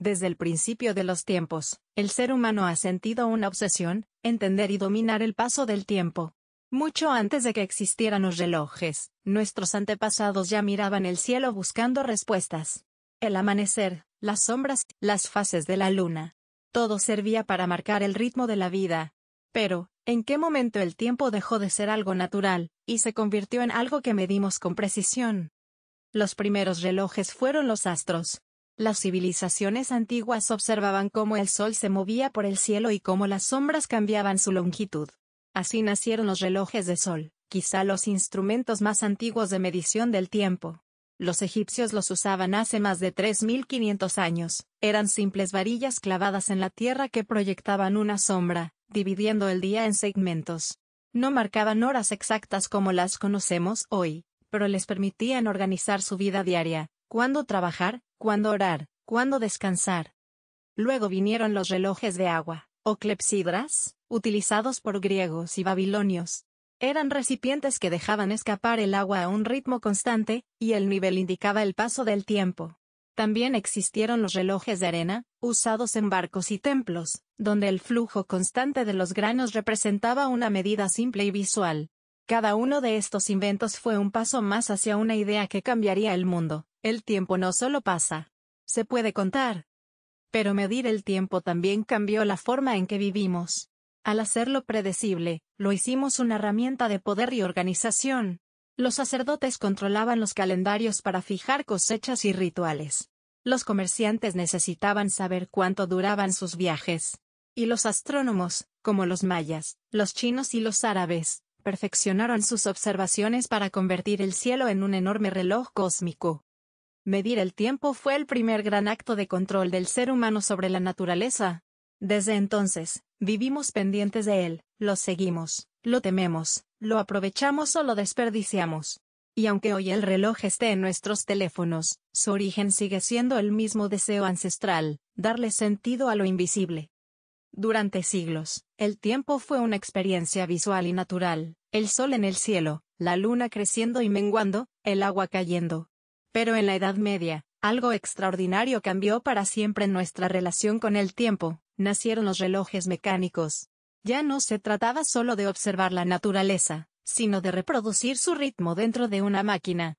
Desde el principio de los tiempos, el ser humano ha sentido una obsesión, entender y dominar el paso del tiempo. Mucho antes de que existieran los relojes, nuestros antepasados ya miraban el cielo buscando respuestas. El amanecer, las sombras, las fases de la luna. Todo servía para marcar el ritmo de la vida. Pero, ¿en qué momento el tiempo dejó de ser algo natural, y se convirtió en algo que medimos con precisión? Los primeros relojes fueron los astros. Las civilizaciones antiguas observaban cómo el sol se movía por el cielo y cómo las sombras cambiaban su longitud. Así nacieron los relojes de sol, quizá los instrumentos más antiguos de medición del tiempo. Los egipcios los usaban hace más de 3500 años, eran simples varillas clavadas en la tierra que proyectaban una sombra, dividiendo el día en segmentos. No marcaban horas exactas como las conocemos hoy, pero les permitían organizar su vida diaria, cuándo trabajar, cuándo orar, cuándo descansar. Luego vinieron los relojes de agua, o clepsidras, utilizados por griegos y babilonios. Eran recipientes que dejaban escapar el agua a un ritmo constante, y el nivel indicaba el paso del tiempo. También existieron los relojes de arena, usados en barcos y templos, donde el flujo constante de los granos representaba una medida simple y visual. Cada uno de estos inventos fue un paso más hacia una idea que cambiaría el mundo. El tiempo no solo pasa. Se puede contar. Pero medir el tiempo también cambió la forma en que vivimos. Al hacerlo predecible, lo hicimos una herramienta de poder y organización. Los sacerdotes controlaban los calendarios para fijar cosechas y rituales. Los comerciantes necesitaban saber cuánto duraban sus viajes. Y los astrónomos, como los mayas, los chinos y los árabes, perfeccionaron sus observaciones para convertir el cielo en un enorme reloj cósmico. Medir el tiempo fue el primer gran acto de control del ser humano sobre la naturaleza. Desde entonces, vivimos pendientes de él, lo seguimos, lo tememos, lo aprovechamos o lo desperdiciamos. Y aunque hoy el reloj esté en nuestros teléfonos, su origen sigue siendo el mismo deseo ancestral, darle sentido a lo invisible. Durante siglos, el tiempo fue una experiencia visual y natural, el sol en el cielo, la luna creciendo y menguando, el agua cayendo. Pero en la Edad Media, algo extraordinario cambió para siempre en nuestra relación con el tiempo. Nacieron los relojes mecánicos. Ya no se trataba solo de observar la naturaleza, sino de reproducir su ritmo dentro de una máquina.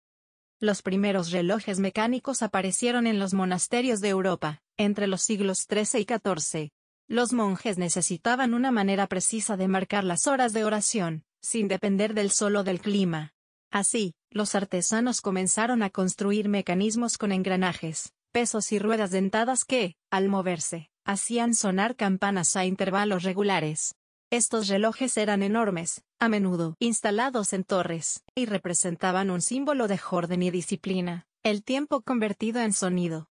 Los primeros relojes mecánicos aparecieron en los monasterios de Europa, entre los siglos XIII y XIV. Los monjes necesitaban una manera precisa de marcar las horas de oración, sin depender del sol o del clima. Así, los artesanos comenzaron a construir mecanismos con engranajes, pesos y ruedas dentadas que, al moverse, hacían sonar campanas a intervalos regulares. Estos relojes eran enormes, a menudo instalados en torres, y representaban un símbolo de orden y disciplina, el tiempo convertido en sonido.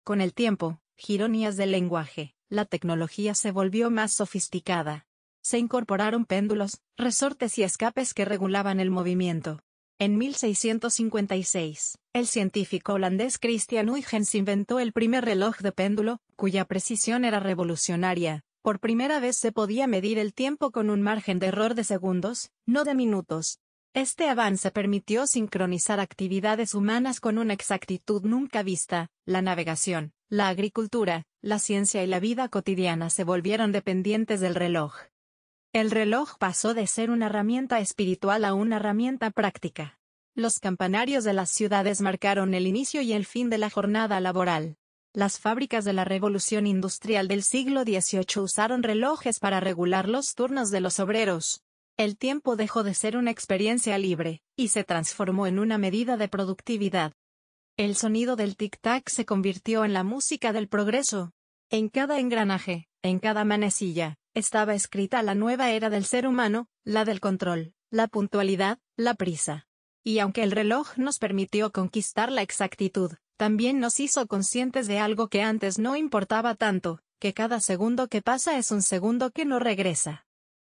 Con el tiempo, ironías del lenguaje, la tecnología se volvió más sofisticada. Se incorporaron péndulos, resortes y escapes que regulaban el movimiento. En 1656, el científico holandés Christian Huygens inventó el primer reloj de péndulo, cuya precisión era revolucionaria. Por primera vez se podía medir el tiempo con un margen de error de segundos, no de minutos. Este avance permitió sincronizar actividades humanas con una exactitud nunca vista. La navegación, la agricultura, la ciencia y la vida cotidiana se volvieron dependientes del reloj. El reloj pasó de ser una herramienta espiritual a una herramienta práctica. Los campanarios de las ciudades marcaron el inicio y el fin de la jornada laboral. Las fábricas de la revolución industrial del siglo XVIII usaron relojes para regular los turnos de los obreros. El tiempo dejó de ser una experiencia libre, y se transformó en una medida de productividad. El sonido del tic-tac se convirtió en la música del progreso. En cada engranaje, en cada manecilla, estaba escrita la nueva era del ser humano, la del control, la puntualidad, la prisa. Y aunque el reloj nos permitió conquistar la exactitud, también nos hizo conscientes de algo que antes no importaba tanto, que cada segundo que pasa es un segundo que no regresa.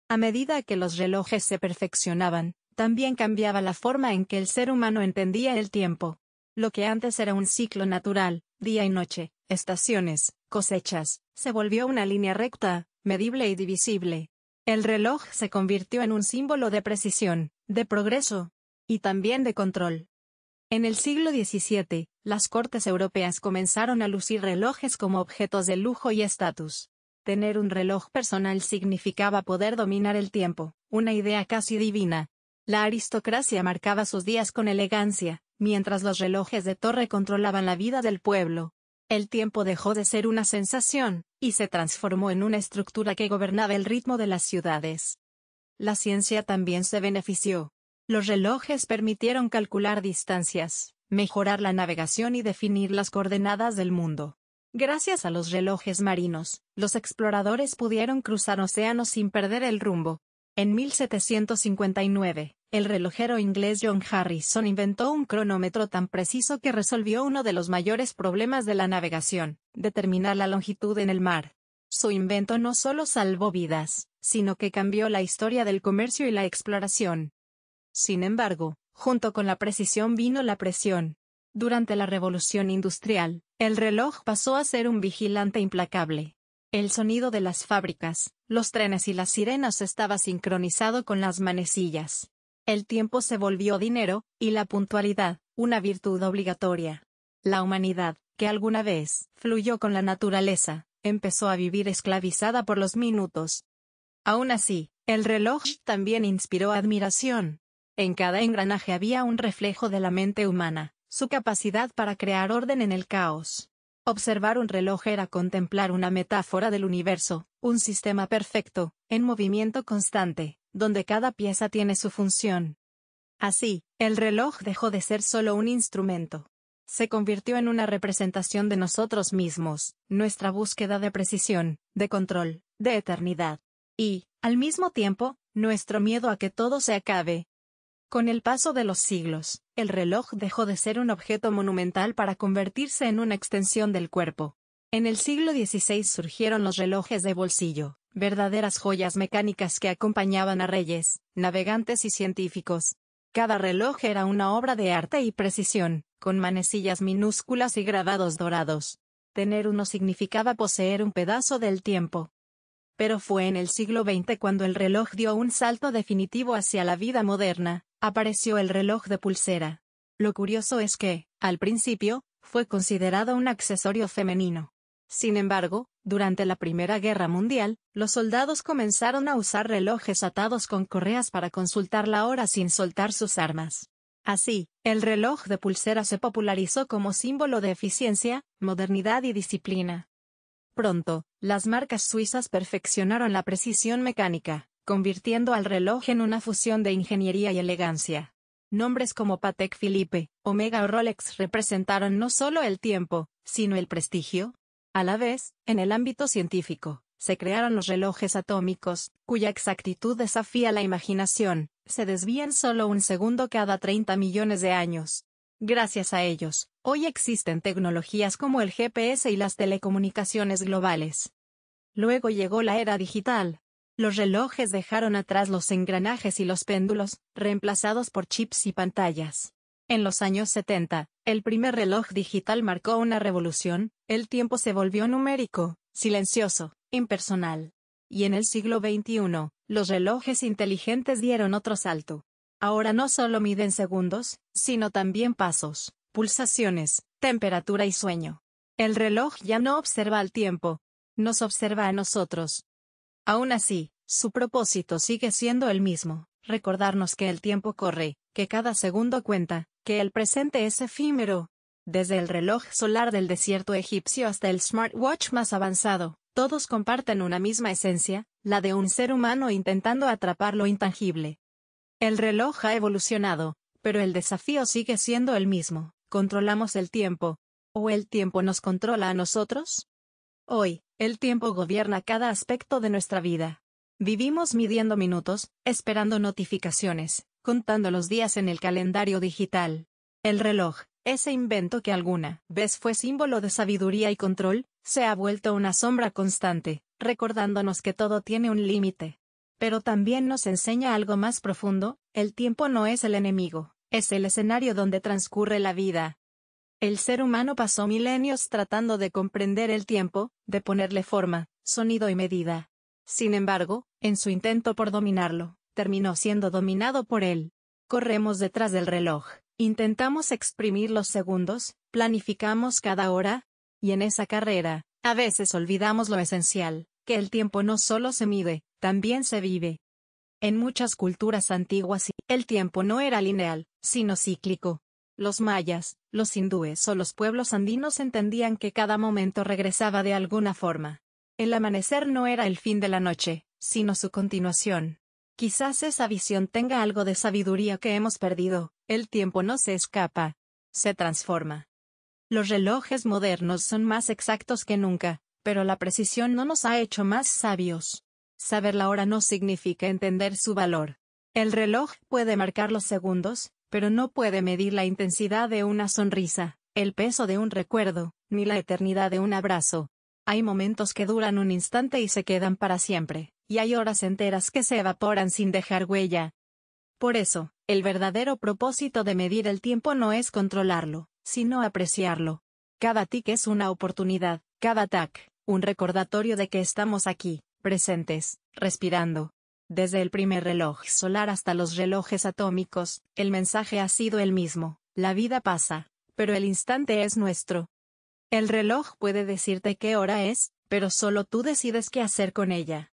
A medida que los relojes se perfeccionaban, también cambiaba la forma en que el ser humano entendía el tiempo. Lo que antes era un ciclo natural, día y noche, estaciones, cosechas, se volvió una línea recta, medible y divisible. El reloj se convirtió en un símbolo de precisión, de progreso, y también de control. En el siglo XVII, las cortes europeas comenzaron a lucir relojes como objetos de lujo y estatus. Tener un reloj personal significaba poder dominar el tiempo, una idea casi divina. La aristocracia marcaba sus días con elegancia, mientras los relojes de torre controlaban la vida del pueblo. El tiempo dejó de ser una sensación, y se transformó en una estructura que gobernaba el ritmo de las ciudades. La ciencia también se benefició. Los relojes permitieron calcular distancias, mejorar la navegación y definir las coordenadas del mundo. Gracias a los relojes marinos, los exploradores pudieron cruzar océanos sin perder el rumbo. En 1759, el relojero inglés John Harrison inventó un cronómetro tan preciso que resolvió uno de los mayores problemas de la navegación, determinar la longitud en el mar. Su invento no solo salvó vidas, sino que cambió la historia del comercio y la exploración. Sin embargo, junto con la precisión vino la presión. Durante la Revolución Industrial, el reloj pasó a ser un vigilante implacable. El sonido de las fábricas, los trenes y las sirenas estaba sincronizado con las manecillas. El tiempo se volvió dinero, y la puntualidad, una virtud obligatoria. La humanidad, que alguna vez fluyó con la naturaleza, empezó a vivir esclavizada por los minutos. Aún así, el reloj también inspiró admiración. En cada engranaje había un reflejo de la mente humana, su capacidad para crear orden en el caos. Observar un reloj era contemplar una metáfora del universo, un sistema perfecto, en movimiento constante, donde cada pieza tiene su función. Así, el reloj dejó de ser solo un instrumento. Se convirtió en una representación de nosotros mismos, nuestra búsqueda de precisión, de control, de eternidad. Y, al mismo tiempo, nuestro miedo a que todo se acabe. Con el paso de los siglos, el reloj dejó de ser un objeto monumental para convertirse en una extensión del cuerpo. En el siglo XVI surgieron los relojes de bolsillo, verdaderas joyas mecánicas que acompañaban a reyes, navegantes y científicos. Cada reloj era una obra de arte y precisión, con manecillas minúsculas y grabados dorados. Tener uno significaba poseer un pedazo del tiempo. Pero fue en el siglo XX cuando el reloj dio un salto definitivo hacia la vida moderna. Apareció el reloj de pulsera. Lo curioso es que, al principio, fue considerado un accesorio femenino. Sin embargo, durante la Primera Guerra Mundial, los soldados comenzaron a usar relojes atados con correas para consultar la hora sin soltar sus armas. Así, el reloj de pulsera se popularizó como símbolo de eficiencia, modernidad y disciplina. Pronto, las marcas suizas perfeccionaron la precisión mecánica, convirtiendo al reloj en una fusión de ingeniería y elegancia. Nombres como Patek Philippe, Omega o Rolex representaron no solo el tiempo, sino el prestigio. A la vez, en el ámbito científico, se crearon los relojes atómicos, cuya exactitud desafía la imaginación, se desvían solo un segundo cada 30 millones de años. Gracias a ellos, hoy existen tecnologías como el GPS y las telecomunicaciones globales. Luego llegó la era digital. Los relojes dejaron atrás los engranajes y los péndulos, reemplazados por chips y pantallas. En los años 70, el primer reloj digital marcó una revolución, el tiempo se volvió numérico, silencioso, impersonal. Y en el siglo XXI, los relojes inteligentes dieron otro salto. Ahora no solo miden segundos, sino también pasos, pulsaciones, temperatura y sueño. El reloj ya no observa el tiempo, nos observa a nosotros. Aún así, su propósito sigue siendo el mismo, recordarnos que el tiempo corre, que cada segundo cuenta, que el presente es efímero. Desde el reloj solar del desierto egipcio hasta el smartwatch más avanzado, todos comparten una misma esencia, la de un ser humano intentando atrapar lo intangible. El reloj ha evolucionado, pero el desafío sigue siendo el mismo: ¿controlamos el tiempo? ¿O el tiempo nos controla a nosotros? Hoy, el tiempo gobierna cada aspecto de nuestra vida. Vivimos midiendo minutos, esperando notificaciones, contando los días en el calendario digital. El reloj, ese invento que alguna vez fue símbolo de sabiduría y control, se ha vuelto una sombra constante, recordándonos que todo tiene un límite. Pero también nos enseña algo más profundo: el tiempo no es el enemigo, es el escenario donde transcurre la vida. El ser humano pasó milenios tratando de comprender el tiempo, de ponerle forma, sonido y medida. Sin embargo, en su intento por dominarlo, terminó siendo dominado por él. Corremos detrás del reloj, Intentamos exprimir los segundos, planificamos cada hora, y en esa carrera, a veces olvidamos lo esencial, que el tiempo no solo se mide, también se vive. En muchas culturas antiguas, el tiempo no era lineal, sino cíclico. Los mayas, los hindúes o los pueblos andinos entendían que cada momento regresaba de alguna forma. El amanecer no era el fin de la noche, sino su continuación. Quizás esa visión tenga algo de sabiduría que hemos perdido. El tiempo no se escapa, se transforma. Los relojes modernos son más exactos que nunca, pero la precisión no nos ha hecho más sabios. Saber la hora no significa entender su valor. El reloj puede marcar los segundos, pero no puede medir la intensidad de una sonrisa, el peso de un recuerdo, ni la eternidad de un abrazo. Hay momentos que duran un instante y se quedan para siempre, y hay horas enteras que se evaporan sin dejar huella. Por eso, el verdadero propósito de medir el tiempo no es controlarlo, sino apreciarlo. Cada tic es una oportunidad, cada tac, un recordatorio de que estamos aquí, presentes, respirando. Desde el primer reloj solar hasta los relojes atómicos, el mensaje ha sido el mismo: la vida pasa, pero el instante es nuestro. El reloj puede decirte qué hora es, pero solo tú decides qué hacer con ella.